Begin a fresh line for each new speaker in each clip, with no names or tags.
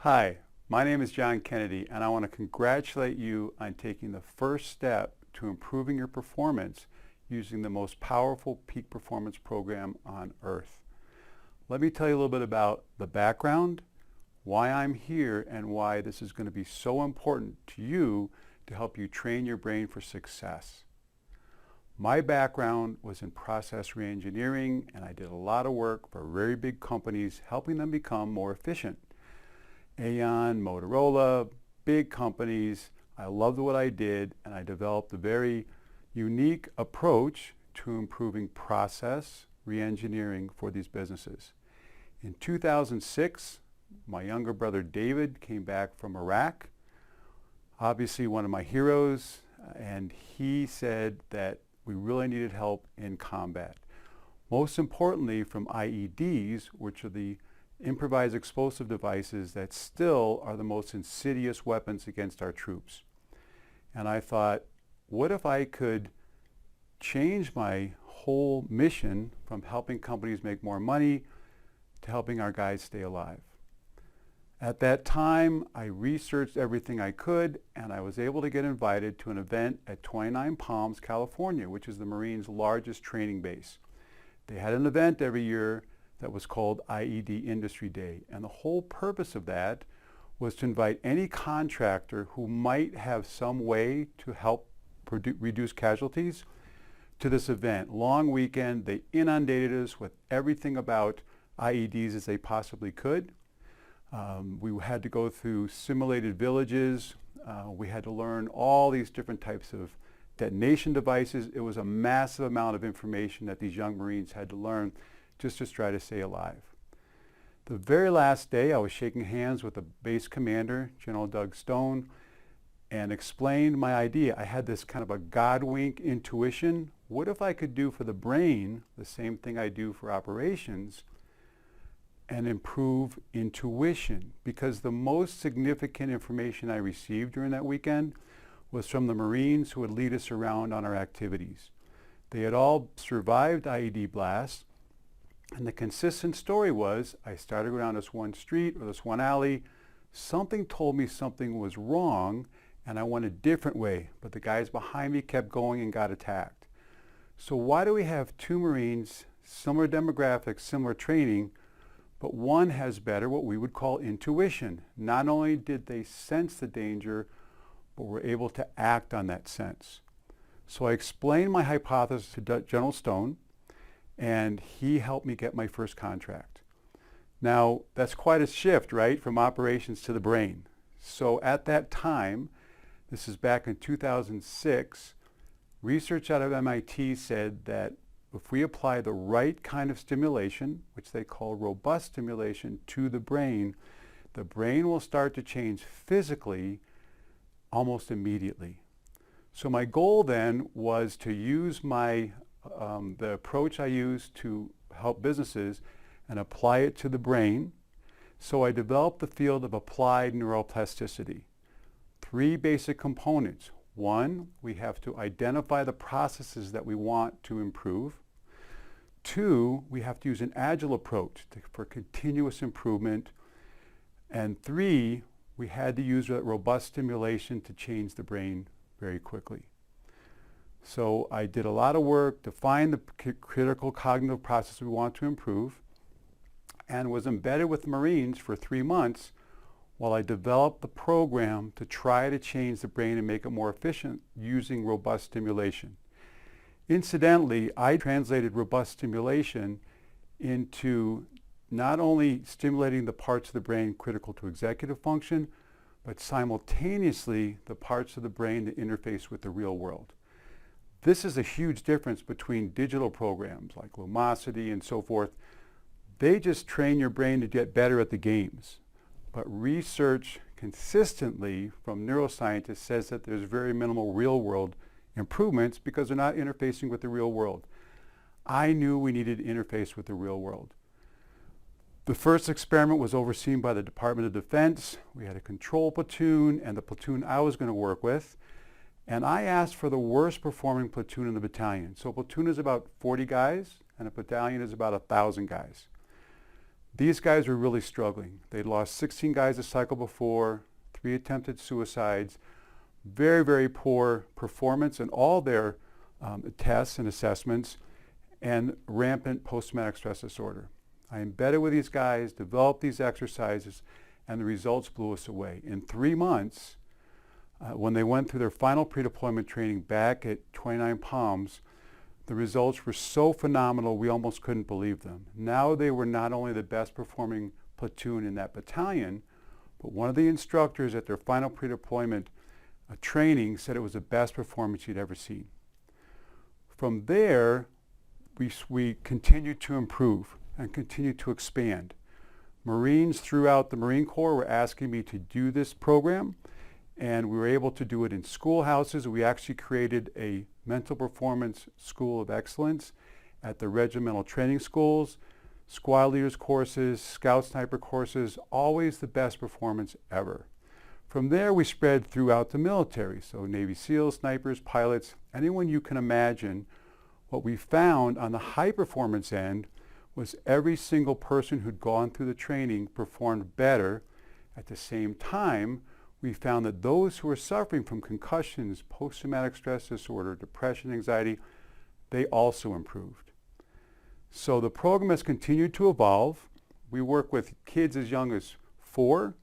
Hi, my name is John Kennedy, and I want to congratulate you on taking the first step to improving your performance using the most powerful peak performance program on earth. Let me tell you a little bit about the background, why I'm here, and why this is going to be so important to you to help you train your brain for success. My background was in process reengineering, and I did a lot of work for very big companies, helping them become more efficient. Aon, Motorola, big companies. I loved what I did, and I developed a very unique approach to improving process reengineering for these businesses. In 2006, my younger brother David came back from Iraq, obviously one of my heroes, and he said that we really needed help in combat. Most importantly from IEDs, which are the improvised explosive devices that still are the most insidious weapons against our troops. And I thought, what if I could change my whole mission from helping companies make more money to helping our guys stay alive? At that time, I researched everything I could, and I was able to get invited to an event at 29 Palms, California, which is the Marines' largest training base. They had an event every year that was called IED Industry Day. And the whole purpose of that was to invite any contractor who might have some way to help reduce casualties to this event. Long weekend, they inundated us with everything about IEDs as they possibly could. We had to go through simulated villages. We had to learn all these different types of detonation devices. It was a massive amount of information that these young Marines had to learn just to try to stay alive. The very last day, I was shaking hands with the base commander, General Doug Stone, and explained my idea. I had this kind of a God wink intuition. What if I could do for the brain the same thing I do for operations and improve intuition? Because the most significant information I received during that weekend was from the Marines who would lead us around on our activities. They had all survived IED blasts. And the consistent story was, I started going down this one street or this one alley, something told me something was wrong and I went a different way, but the guys behind me kept going and got attacked. So why do we have two Marines, similar demographics, similar training, but one has better what we would call intuition? Not only did they sense the danger, but were able to act on that sense. So I explained my hypothesis to General Stone, and he helped me get my first contract. Now, that's quite a shift, right, from operations to the brain. So at that time, this is back in 2006, research out of MIT said that if we apply the right kind of stimulation, which they call robust stimulation, to the brain will start to change physically almost immediately. So my goal then was to use the approach I use to help businesses and apply it to the brain. So I developed the field of applied neuroplasticity. Three basic components. One, we have to identify the processes that we want to improve. Two, we have to use an agile approach for continuous improvement. And three, we had to use robust stimulation to change the brain very quickly. So I did a lot of work to find the critical cognitive process we want to improve and was embedded with the Marines for 3 months while I developed the program to try to change the brain and make it more efficient using robust stimulation. Incidentally, I translated robust stimulation into not only stimulating the parts of the brain critical to executive function, but simultaneously the parts of the brain that interface with the real world. This is a huge difference between digital programs like Lumosity and so forth. They just train your brain to get better at the games. But research consistently from neuroscientists says that there's very minimal real world improvements because they're not interfacing with the real world. I knew we needed to interface with the real world. The first experiment was overseen by the Department of Defense. We had a control platoon and the platoon I was going to work with. And I asked for the worst performing platoon in the battalion. So a platoon is about 40 guys and a battalion is about 1,000 guys. These guys were really struggling. They'd lost 16 guys a cycle before, 3 attempted suicides, very, very poor performance in all their tests and assessments, and rampant post-traumatic stress disorder. I embedded with these guys, developed these exercises, and the results blew us away. In 3 months, when they went through their final pre-deployment training back at 29 Palms, the results were so phenomenal we almost couldn't believe them. Now they were not only the best performing platoon in that battalion, but one of the instructors at their final pre-deployment training said it was the best performance he'd ever seen. From there, we continued to improve and continued to expand. Marines throughout the Marine Corps were asking me to do this program, and we were able to do it in schoolhouses. We actually created a mental performance school of excellence at the regimental training schools, squad leaders courses, scout sniper courses, always the best performance ever. From there, we spread throughout the military, so Navy SEALs, snipers, pilots, anyone you can imagine. What we found on the high performance end was every single person who'd gone through the training performed better. At the same time, we found that those who were suffering from concussions, post-traumatic stress disorder, depression, anxiety, they also improved. So the program has continued to evolve. We work with kids as young as 4,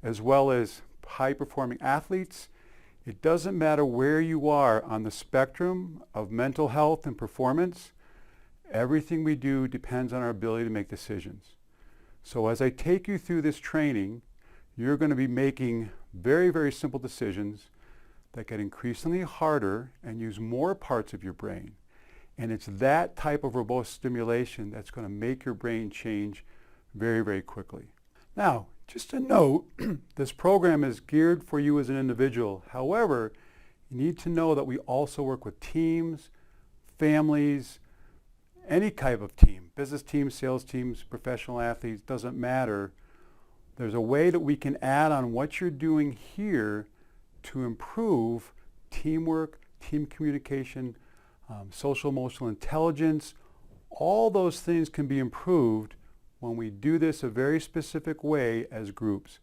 as well as high-performing athletes. It doesn't matter where you are on the spectrum of mental health and performance. Everything we do depends on our ability to make decisions. So as I take you through this training, you're going to be making very, very simple decisions that get increasingly harder and use more parts of your brain. And it's that type of robust stimulation that's going to make your brain change very, very quickly. Now, just a note, this program is geared for you as an individual. However, you need to know that we also work with teams, families, any type of team, business teams, sales teams, professional athletes, doesn't matter. There's a way that we can add on what you're doing here to improve teamwork, team communication, social emotional intelligence. All those things can be improved when we do this a very specific way as groups.